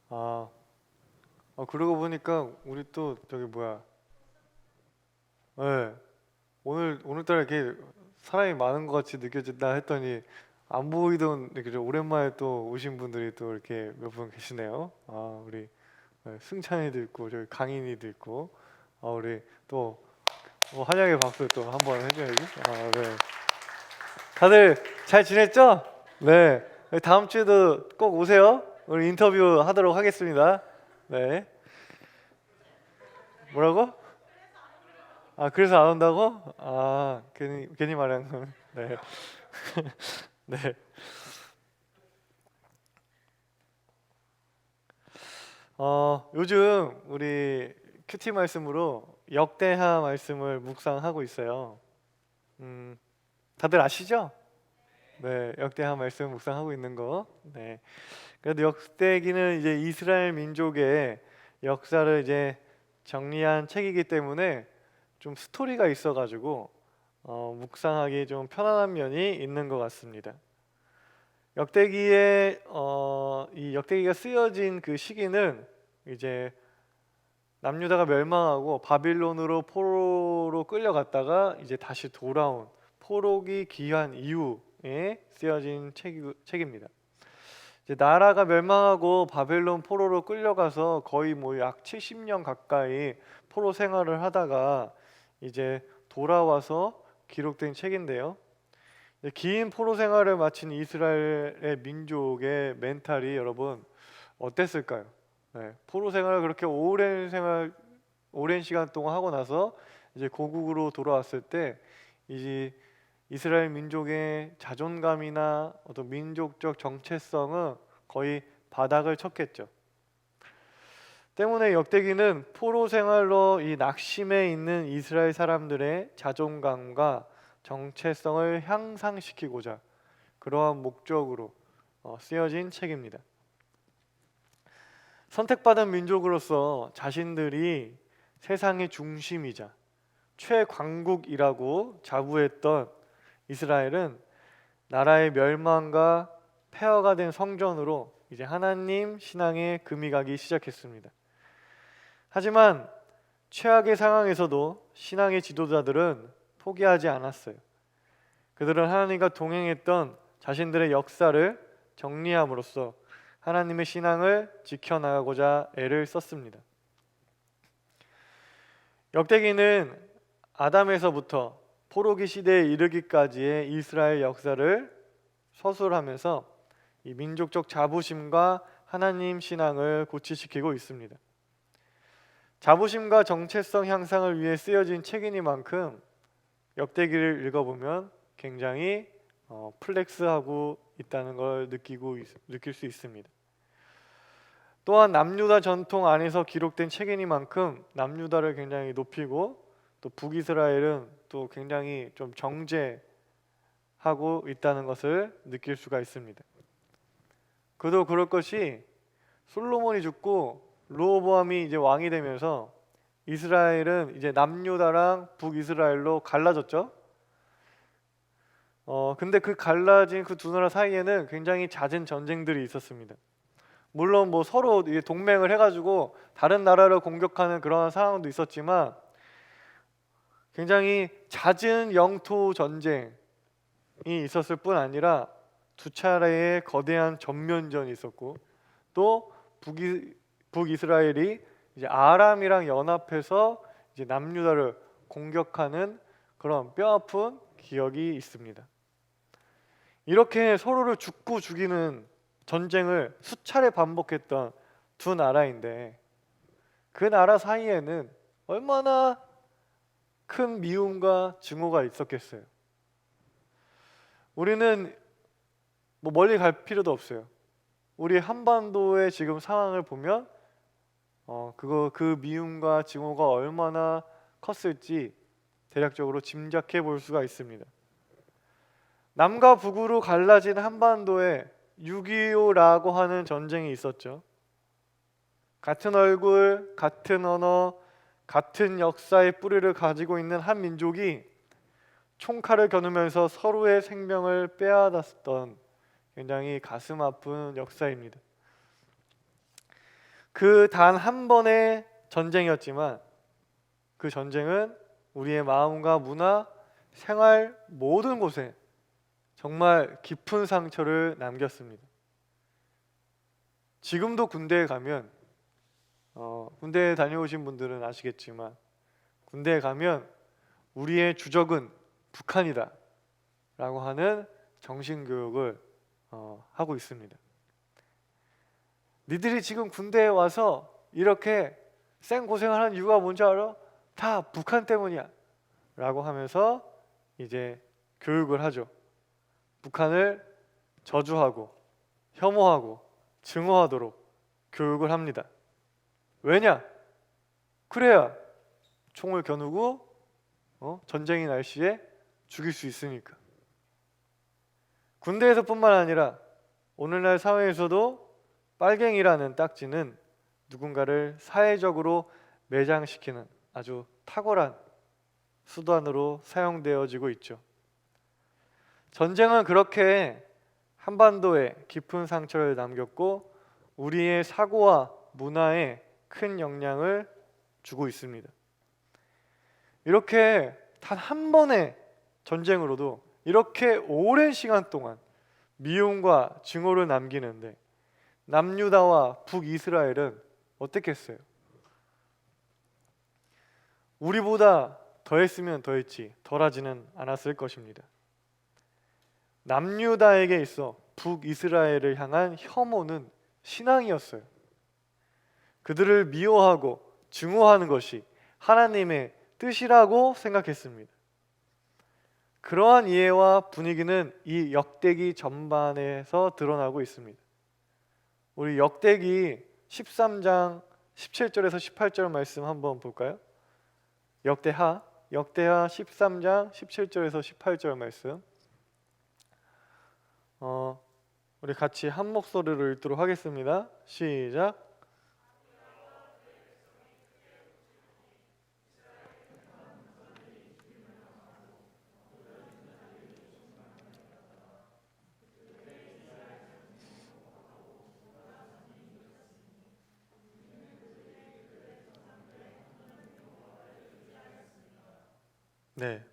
아, 그러고 보니까 우리 또 저기 뭐야? 네, 오늘따라 이렇게 사람이 많은 것 같이 느껴진다 했더니 안 보이던 이렇게 좀 오랜만에 또 오신 분들이 또 이렇게 몇 분 계시네요. 우리 승찬이도 있고 저기 강인이도 있고, 우리 또 환영의 박수 또 한번 해줘야지. 네. 다들 잘 지냈죠? 네. 다음 주에도 꼭 오세요. 우리 인터뷰 하도록 하겠습니다. 네. 뭐라고? 그래서 안 온다고? 괜히 말한 거. 네. 네. 요즘 우리 큐티 말씀으로 역대하 말씀을 묵상하고 있어요. 음, 다들 아시죠? 네, 역대하 말씀 묵상하고 있는 거. 네. 그래도 역대기는 이제 이스라엘 민족의 역사를 이제 정리한 책이기 때문에 좀 스토리가 있어가지고 묵상하기 좀 편안한 면이 있는 것 같습니다. 이 역대기가 쓰여진 그 시기는 이제 남유다가 멸망하고 바빌론으로 포로로 끌려갔다가 이제 다시 돌아온 포로기 귀환 이후에 쓰여진 책입니다. 이제 나라가 멸망하고 바벨론 포로로 끌려가서 거의 뭐 약 70년 가까이 포로 생활을 하다가 이제 돌아와서 기록된 책인데요. 긴 포로 생활을 마친 이스라엘의 민족의 멘탈이 여러분 어땠을까요? 네, 포로 생활을 그렇게 오랜 시간 동안 하고 나서 이제 고국으로 돌아왔을 때 이제 이스라엘 민족의 자존감이나 어떤 민족적 정체성은 거의 바닥을 쳤겠죠. 때문에 역대기는 포로 생활로 이 낙심해 있는 이스라엘 사람들의 자존감과 정체성을 향상시키고자 그러한 목적으로 쓰여진 책입니다. 선택받은 민족으로서 자신들이 세상의 중심이자 최강국이라고 자부했던 이스라엘은 나라의 멸망과 폐허가 된 성전으로 이제 하나님 신앙에 금이 가기 시작했습니다. 하지만 최악의 상황에서도 신앙의 지도자들은 포기하지 않았어요. 그들은 하나님과 동행했던 자신들의 역사를 정리함으로써 하나님의 신앙을 지켜나가고자 애를 썼습니다. 역대기는 아담에서부터 포로기 시대에 이르기까지의 이스라엘 역사를 서술하면서 이 민족적 자부심과 하나님 신앙을 고취시키고 있습니다. 자부심과 정체성 향상을 위해 쓰여진 책이니만큼 역대기를 읽어보면 굉장히 플렉스하고 있다는 걸 느낄 수 있습니다. 또한 남유다 전통 안에서 기록된 책이니만큼 남유다를 굉장히 높이고 또 북이스라엘은 또 굉장히 좀 정죄하고 있다는 것을 느낄 수가 있습니다. 그도 그럴 것이 솔로몬이 죽고 르호보암이 이제 왕이 되면서 이스라엘은 이제 남유다랑 북이스라엘로 갈라졌죠. 근데 그 갈라진 그 두 나라 사이에는 굉장히 잦은 전쟁들이 있었습니다. 물론 뭐 서로 이게 동맹을 해가지고 다른 나라를 공격하는 그런 상황도 있었지만 굉장히 잦은 영토 전쟁이 있었을 뿐 아니라 두 차례의 거대한 전면전이 있었고 또 북이스라엘이 이제 아람이랑 연합해서 이제 남유다를 공격하는 그런 뼈아픈 기억이 있습니다. 이렇게 서로를 죽고 죽이는 전쟁을 수차례 반복했던 두 나라인데 그 나라 사이에는 얼마나 큰 미움과 증오가 있었겠어요. 우리는 뭐 멀리 갈 필요도 없어요. 우리 한반도의 지금 상황을 보면 그 미움과 증오가 얼마나 컸을지 대략적으로 짐작해 볼 수가 있습니다. 남과 북으로 갈라진 한반도에 6.25라고 하는 전쟁이 있었죠. 같은 얼굴, 같은 언어, 같은 역사의 뿌리를 가지고 있는 한 민족이 총칼을 겨누면서 서로의 생명을 빼앗았던 굉장히 가슴 아픈 역사입니다. 그 단 한 번의 전쟁이었지만 그 전쟁은 우리의 마음과 문화, 생활 모든 곳에 정말 깊은 상처를 남겼습니다. 지금도 군대에 가면 군대에 다녀오신 분들은 아시겠지만 군대에 가면 우리의 주적은 북한이다 라고 하는 정신교육을 하고 있습니다. 니들이 지금 군대에 와서 이렇게 생고생을 하는 이유가 뭔지 알아? 다 북한 때문이야 라고 하면서 이제 교육을 하죠. 북한을 저주하고 혐오하고 증오하도록 교육을 합니다. 왜냐? 그래야 총을 겨누고 전쟁의 날씨에 죽일 수 있으니까. 군대에서뿐만 아니라 오늘날 사회에서도 빨갱이라는 딱지는 누군가를 사회적으로 매장시키는 아주 탁월한 수단으로 사용되어지고 있죠. 전쟁은 그렇게 한반도에 깊은 상처를 남겼고 우리의 사고와 문화에 큰 영향을 주고 있습니다. 이렇게 단 한 번의 전쟁으로도 이렇게 오랜 시간 동안 미움과 증오를 남기는데 남유다와 북이스라엘은 어떻게 했어요? 우리보다 더했으면 더했지 덜하지는 않았을 것입니다. 남유다에게 있어 북이스라엘을 향한 혐오는 신앙이었어요. 그들을 미워하고 증오하는 것이 하나님의 뜻이라고 생각했습니다. 그러한 이해와 분위기는 이 역대기 전반에서 드러나고 있습니다. 우리 역대기 13장 17절에서 18절 말씀 한번 볼까요? 역대하 13장 17절에서 18절 말씀 우리 같이 한 목소리로 읽도록 하겠습니다. 시작. 네.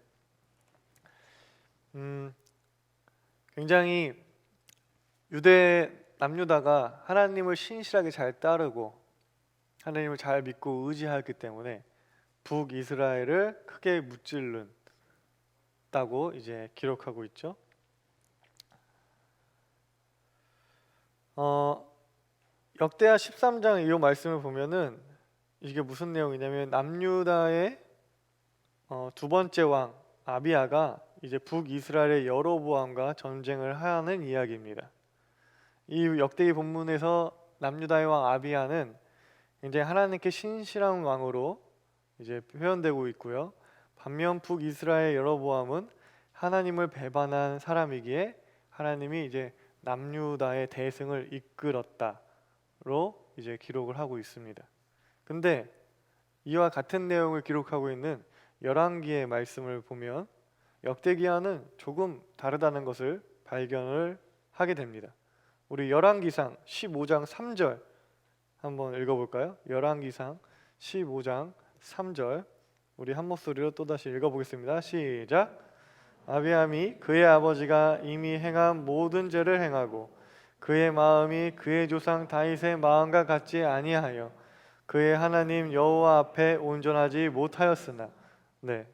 굉장히 남유다가 하나님을 신실하게 잘 따르고 하나님을 잘 믿고 의지하기 때문에 북이스라엘을 크게 무찔렀다고 이제 기록하고 있죠. 역대하 13장 이 말씀을 보면은 이게 무슨 내용이냐면 남유다의 두 번째 왕 아비야가 이제 북이스라엘의 여로보암과 전쟁을 하는 이야기입니다. 이 역대기 본문에서 남유다의 왕 아비야는 굉장히 하나님께 신실한 왕으로 이제 표현되고 있고요. 반면 북이스라엘 여로보암은 하나님을 배반한 사람이기에 하나님이 이제 남유다의 대승을 이끌었다로 이제 기록을 하고 있습니다. 근데 이와 같은 내용을 기록하고 있는 열왕기의 말씀을 보면 역대기와는 조금 다르다는 것을 발견을 하게 됩니다. 우리 열왕기상 15장 3절 한번 읽어볼까요? 열왕기상 15장 3절 우리 한 목소리로 또다시 읽어보겠습니다. 시작. 아비암이 그의 아버지가 이미 행한 모든 죄를 행하고 그의 마음이 그의 조상 다윗의 마음과 같지 아니하여 그의 하나님 여호와 앞에 온전하지 못하였으나 네,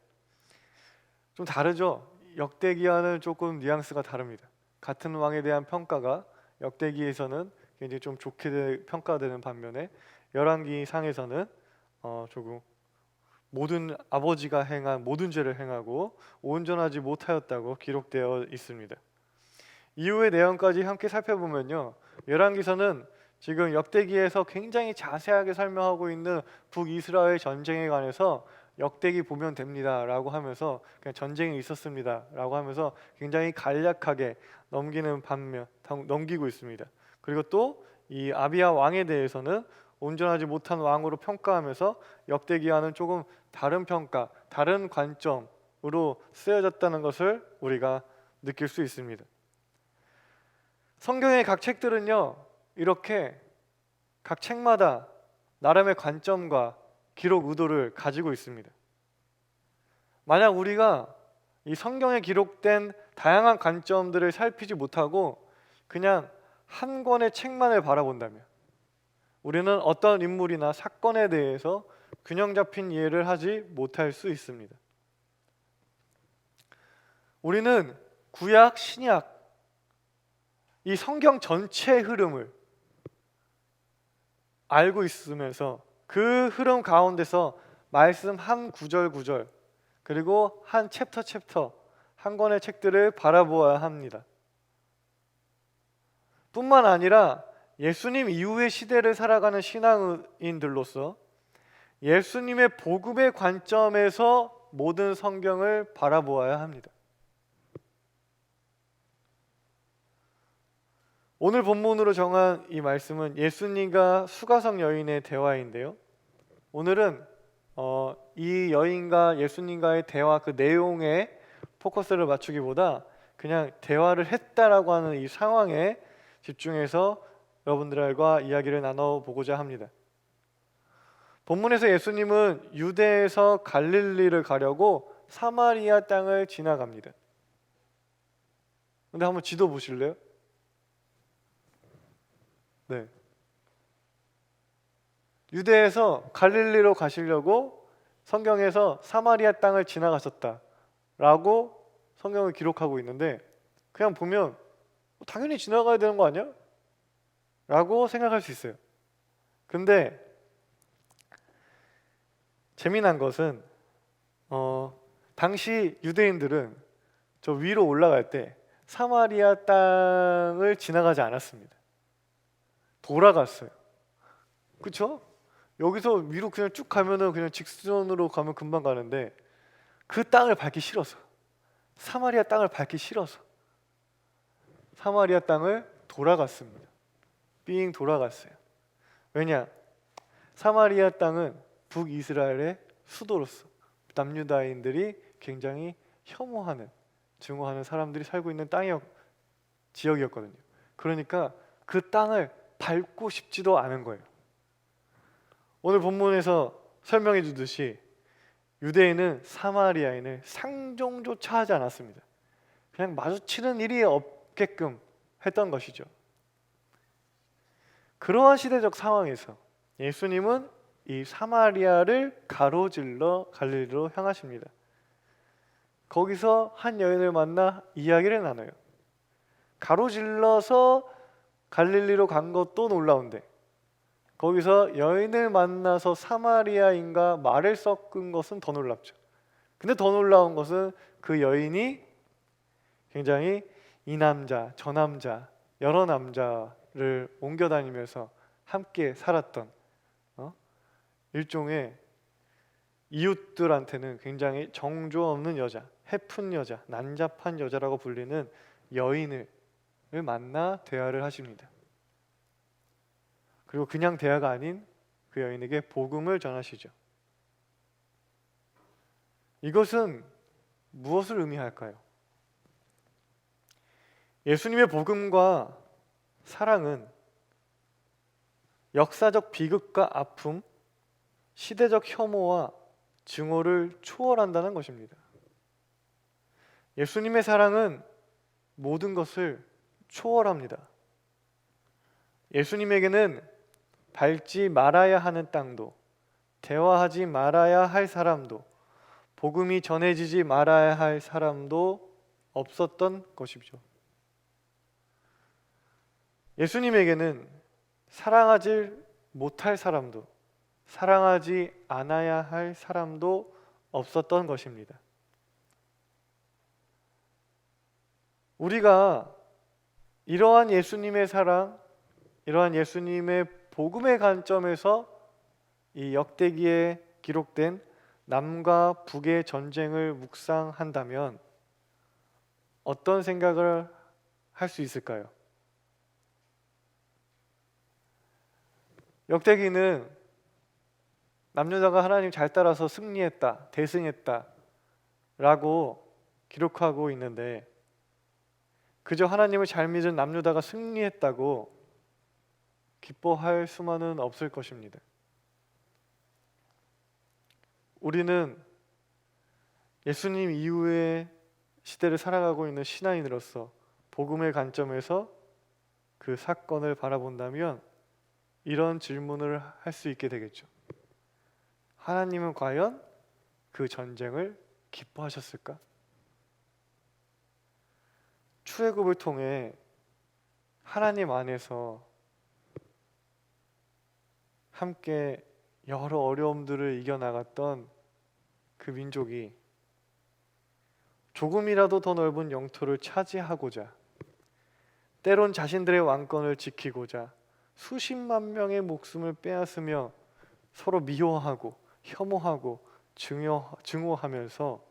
좀 다르죠? 역대기와는 조금 뉘앙스가 다릅니다. 같은 왕에 대한 평가가 역대기에서는 굉장히 좀 좋게 평가되는 반면에 열왕기상에서는 조금 모든 아버지가 행한 모든 죄를 행하고 온전하지 못하였다고 기록되어 있습니다. 이후의 내용까지 함께 살펴보면요, 열왕기서는 지금 역대기에서 굉장히 자세하게 설명하고 있는 북이스라엘 전쟁에 관해서 역대기 보면 됩니다 라고 하면서 그냥 전쟁이 있었습니다 라고 하면서 굉장히 간략하게 넘기고 있습니다. 그리고 또 이 아비야 왕에 대해서는 온전하지 못한 왕으로 평가하면서 역대기와는 조금 다른 평가, 다른 관점으로 쓰여졌다는 것을 우리가 느낄 수 있습니다. 성경의 각 책들은요, 이렇게 각 책마다 나름의 관점과 기록 의도를 가지고 있습니다. 만약 우리가 이 성경에 기록된 다양한 관점들을 살피지 못하고 그냥 한 권의 책만을 바라본다면 우리는 어떤 인물이나 사건에 대해서 균형 잡힌 이해를 하지 못할 수 있습니다. 우리는 구약, 신약 이 성경 전체의 흐름을 알고 있으면서 그 흐름 가운데서 말씀 한 구절 구절 그리고 한 챕터 한 권의 책들을 바라보아야 합니다. 뿐만 아니라 예수님 이후의 시대를 살아가는 신앙인들로서 예수님의 복음의 관점에서 모든 성경을 바라보아야 합니다. 오늘 본문으로 정한 이 말씀은 예수님과 수가성 여인의 대화인데요. 오늘은 이 여인과 예수님과의 대화 그 내용에 포커스를 맞추기보다 그냥 대화를 했다라고 하는 이 상황에 집중해서 여러분들과 이야기를 나눠보고자 합니다. 본문에서 예수님은 유대에서 갈릴리를 가려고 사마리아 땅을 지나갑니다. 근데 한번 지도 보실래요? 네. 유대에서 갈릴리로 가시려고 성경에서 사마리아 땅을 지나가셨다라고 성경을 기록하고 있는데 그냥 보면 당연히 지나가야 되는 거 아니야? 라고 생각할 수 있어요. 근데 재미난 것은 당시 유대인들은 저 위로 올라갈 때 사마리아 땅을 지나가지 않았습니다. 돌아갔어요. 그쵸? 여기서 위로 그냥 쭉 가면은 그냥 직선으로 가면 금방 가는데 그 땅을 밟기 싫어서 사마리아 땅을 밟기 싫어서 사마리아 땅을 돌아갔습니다. 삥 돌아갔어요. 왜냐? 사마리아 땅은 북이스라엘의 수도로서 남유다인들이 굉장히 혐오하는 증오하는 사람들이 살고 있는 지역이었거든요. 그러니까 그 땅을 밟고 싶지도 않은 거예요. 오늘 본문에서 설명해 주듯이 유대인은 사마리아인을 상종조차 하지 않았습니다. 그냥 마주치는 일이 없게끔 했던 것이죠. 그러한 시대적 상황에서 예수님은 이 사마리아를 가로질러 갈릴리로 향하십니다. 거기서 한 여인을 만나 이야기를 나눠요. 가로질러서 갈릴리로 간 것도 놀라운데 거기서 여인을 만나서 사마리아인과 말을 섞은 것은 더 놀랍죠. 근데 더 놀라운 것은 그 여인이 굉장히 이 남자, 저 남자, 여러 남자를 옮겨 다니면서 함께 살았던 일종의 이웃들한테는 굉장히 정조 없는 여자, 해픈 여자, 난잡한 여자라고 불리는 여인을 만나 대화를 하십니다. 그리고 그냥 대화가 아닌 그 여인에게 복음을 전하시죠. 이것은 무엇을 의미할까요? 예수님의 복음과 사랑은 역사적 비극과 아픔, 시대적 혐오와 증오를 초월한다는 것입니다. 예수님의 사랑은 모든 것을 초월합니다. 예수님에게는 밟지 말아야 하는 땅도, 대화하지 말아야 할 사람도, 복음이 전해지지 말아야 할 사람도 없었던 것이죠. 예수님에게는 사랑하지 못할 사람도, 사랑하지 않아야 할 사람도 없었던 것입니다. 우리가 이러한 예수님의 사랑, 이러한 예수님의 복음의 관점에서 이 역대기에 기록된 남과 북의 전쟁을 묵상한다면 어떤 생각을 할 수 있을까요? 역대기는 남유다가 하나님 잘 따라서 승리했다, 대승했다 라고 기록하고 있는데 그저 하나님을 잘 믿은 남유다가 승리했다고 기뻐할 수만은 없을 것입니다. 우리는 예수님 이후의 시대를 살아가고 있는 신앙인으로서 복음의 관점에서 그 사건을 바라본다면 이런 질문을 할 수 있게 되겠죠. 하나님은 과연 그 전쟁을 기뻐하셨을까? 출애굽을 통해 하나님 안에서 함께 여러 어려움들을 이겨나갔던 그 민족이 조금이라도 더 넓은 영토를 차지하고자, 때론 자신들의 왕권을 지키고자 수십만 명의 목숨을 빼앗으며 서로 미워하고 혐오하고 증오하면서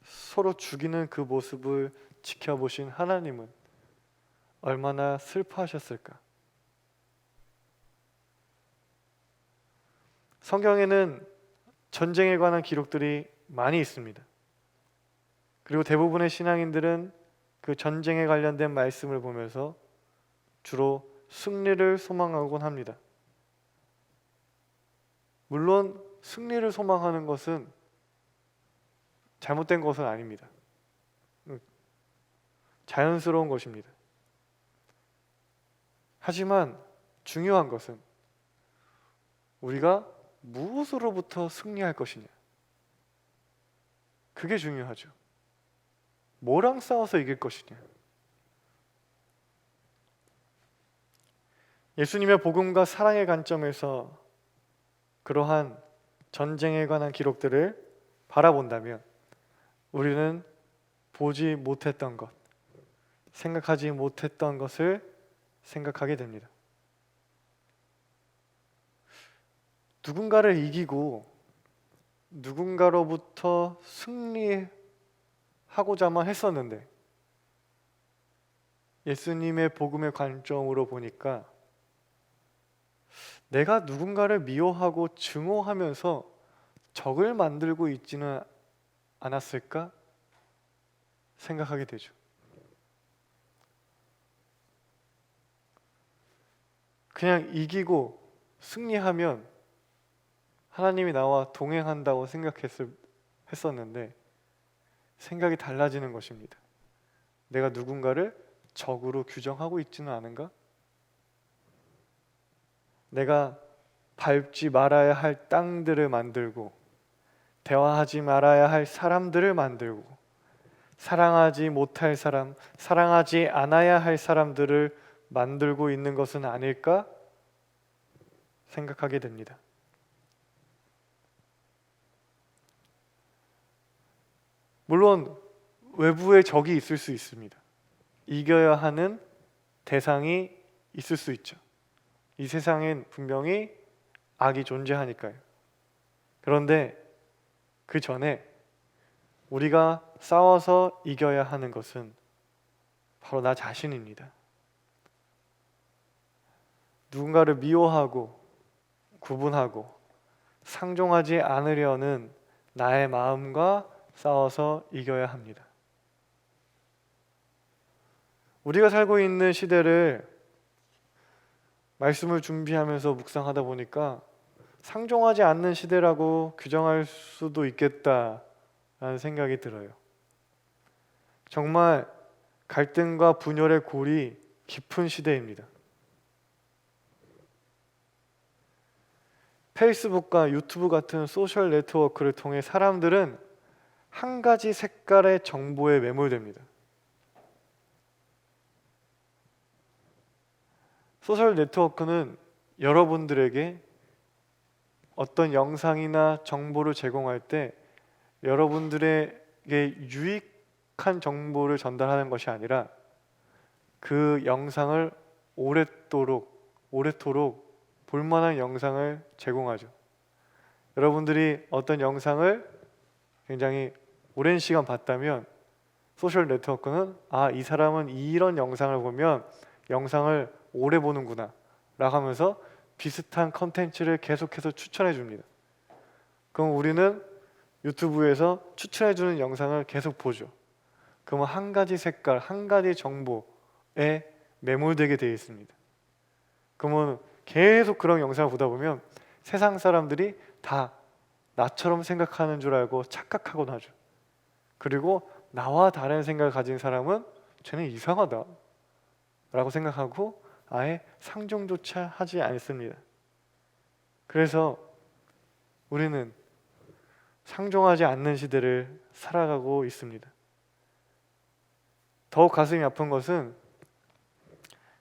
서로 죽이는 그 모습을 지켜보신 하나님은 얼마나 슬퍼하셨을까? 성경에는 전쟁에 관한 기록들이 많이 있습니다. 그리고 대부분의 신앙인들은 그 전쟁에 관련된 말씀을 보면서 주로 승리를 소망하곤 합니다. 물론 승리를 소망하는 것은 잘못된 것은 아닙니다. 자연스러운 것입니다. 하지만 중요한 것은 우리가 무엇으로부터 승리할 것이냐, 그게 중요하죠. 뭐랑 싸워서 이길 것이냐. 예수님의 복음과 사랑의 관점에서 그러한 전쟁에 관한 기록들을 바라본다면 우리는 보지 못했던 것, 생각하지 못했던 것을 생각하게 됩니다. 누군가를 이기고 누군가로부터 승리하고자만 했었는데 예수님의 복음의 관점으로 보니까 내가 누군가를 미워하고 증오하면서 적을 만들고 있지는 않았을까 생각하게 되죠. 그냥 이기고 승리하면 하나님이 나와 동행한다고 했었는데 생각이 달라지는 것입니다. 내가 누군가를 적으로 규정하고 있지는 않은가? 내가 밟지 말아야 할 땅들을 만들고 대화하지 말아야 할 사람들을 만들고 사랑하지 못할 사람, 사랑하지 않아야 할 사람들을 만들고 있는 것은 아닐까 생각하게 됩니다. 물론 외부에 적이 있을 수 있습니다. 이겨야 하는 대상이 있을 수 있죠. 이 세상엔 분명히 악이 존재하니까요. 그런데 그 전에 우리가 싸워서 이겨야 하는 것은 바로 나 자신입니다. 누군가를 미워하고 구분하고 상종하지 않으려는 나의 마음과 싸워서 이겨야 합니다. 우리가 살고 있는 시대를 말씀을 준비하면서 묵상하다 보니까 상종하지 않는 시대라고 규정할 수도 있겠다라는 생각이 들어요. 정말 갈등과 분열의 골이 깊은 시대입니다. 페이스북과 유튜브 같은 소셜 네트워크를 통해 사람들은 한 가지 색깔의 정보에 매몰됩니다. 소셜 네트워크는 여러분들에게 어떤 영상이나 정보를 제공할 때 여러분들에게 유익한 정보를 전달하는 것이 아니라 그 영상을 오래도록 볼만한 영상을 제공하죠. 여러분들이 어떤 영상을 굉장히 오랜 시간 봤다면 소셜 네트워크는 이 사람은 이런 영상을 보면 영상을 오래 보는구나 라고 하면서 비슷한 컨텐츠를 계속해서 추천해 줍니다. 그럼 우리는 유튜브에서 추천해 주는 영상을 계속 보죠. 그러면 한 가지 색깔, 한 가지 정보에 매몰되게 되어 있습니다. 그러면 계속 그런 영상을 보다 보면 세상 사람들이 다 나처럼 생각하는 줄 알고 착각하곤 하죠. 그리고 나와 다른 생각을 가진 사람은 쟤는 이상하다 라고 생각하고 아예 상종조차 하지 않습니다. 그래서 우리는 상종하지 않는 시대를 살아가고 있습니다. 더욱 가슴이 아픈 것은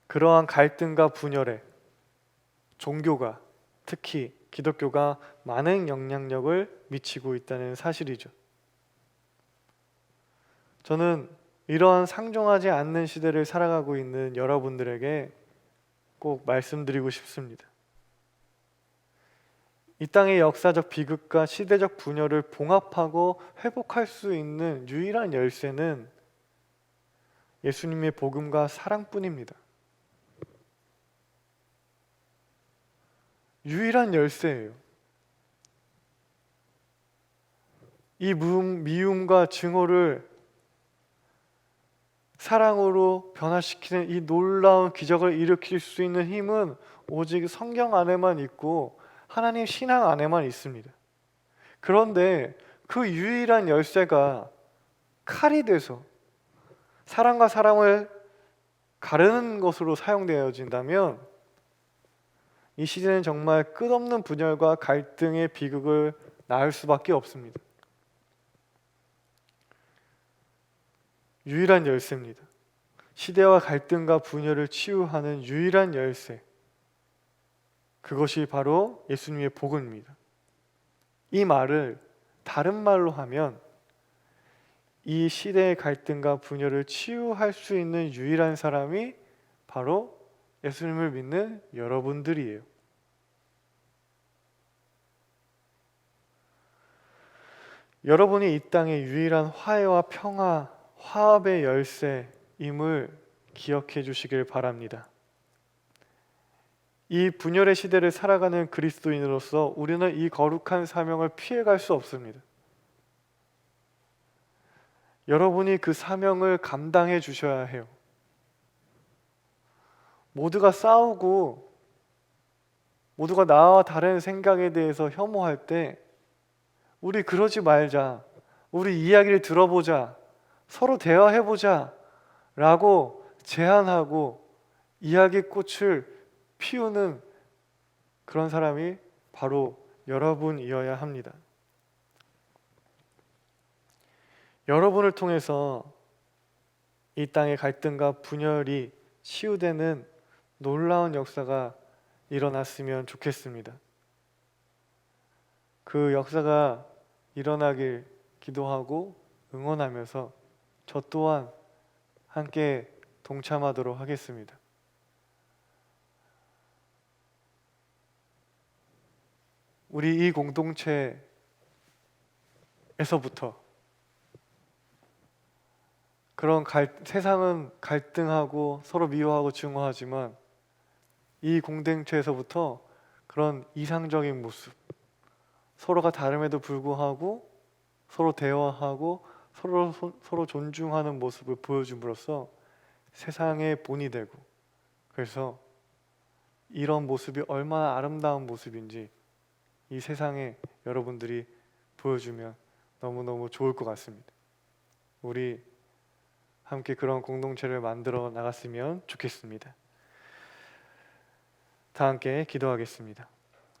그러한 갈등과 분열에 종교가, 특히 기독교가 많은 영향력을 미치고 있다는 사실이죠. 저는 이러한 상종하지 않는 시대를 살아가고 있는 여러분들에게 꼭 말씀드리고 싶습니다. 이 땅의 역사적 비극과 시대적 분열을 봉합하고 회복할 수 있는 유일한 열쇠는 예수님의 복음과 사랑뿐입니다. 유일한 열쇠예요. 이 미움과 증오를 사랑으로 변화시키는 이 놀라운 기적을 일으킬 수 있는 힘은 오직 성경 안에만 있고 하나님 신앙 안에만 있습니다. 그런데 그 유일한 열쇠가 칼이 돼서 사랑과 사랑을 가르는 것으로 사용되어진다면 이 시대는 정말 끝없는 분열과 갈등의 비극을 낳을 수밖에 없습니다. 유일한 열쇠입니다. 시대와 갈등과 분열을 치유하는 유일한 열쇠. 그것이 바로 예수님의 복음입니다. 이 말을 다른 말로 하면 이 시대의 갈등과 분열을 치유할 수 있는 유일한 사람이 바로 예수님을 믿는 여러분들이에요. 여러분이 이 땅의 유일한 화해와 평화, 화합의 열쇠임을 기억해 주시길 바랍니다. 이 분열의 시대를 살아가는 그리스도인으로서 우리는 이 거룩한 사명을 피해갈 수 없습니다. 여러분이 그 사명을 감당해 주셔야 해요. 모두가 싸우고 모두가 나와 다른 생각에 대해서 혐오할 때 우리 그러지 말자, 우리 이야기를 들어보자, 서로 대화해보자 라고 제안하고 이야기꽃을 피우는 그런 사람이 바로 여러분이어야 합니다. 여러분을 통해서 이 땅의 갈등과 분열이 치유되는 놀라운 역사가 일어났으면 좋겠습니다. 그 역사가 일어나길 기도하고 응원하면서 저 또한 함께 동참하도록 하겠습니다. 우리 이 공동체에서부터 그런 세상은 갈등하고 서로 미워하고 증오하지만 이 공동체에서부터 그런 이상적인 모습, 서로가 다름에도 불구하고 서로 대화하고 서로 존중하는 모습을 보여줌으로써 세상의 본이 되고, 그래서 이런 모습이 얼마나 아름다운 모습인지 이 세상에 여러분들이 보여주면 너무너무 좋을 것 같습니다. 우리 함께 그런 공동체를 만들어 나갔으면 좋겠습니다. 다 함께 기도하겠습니다.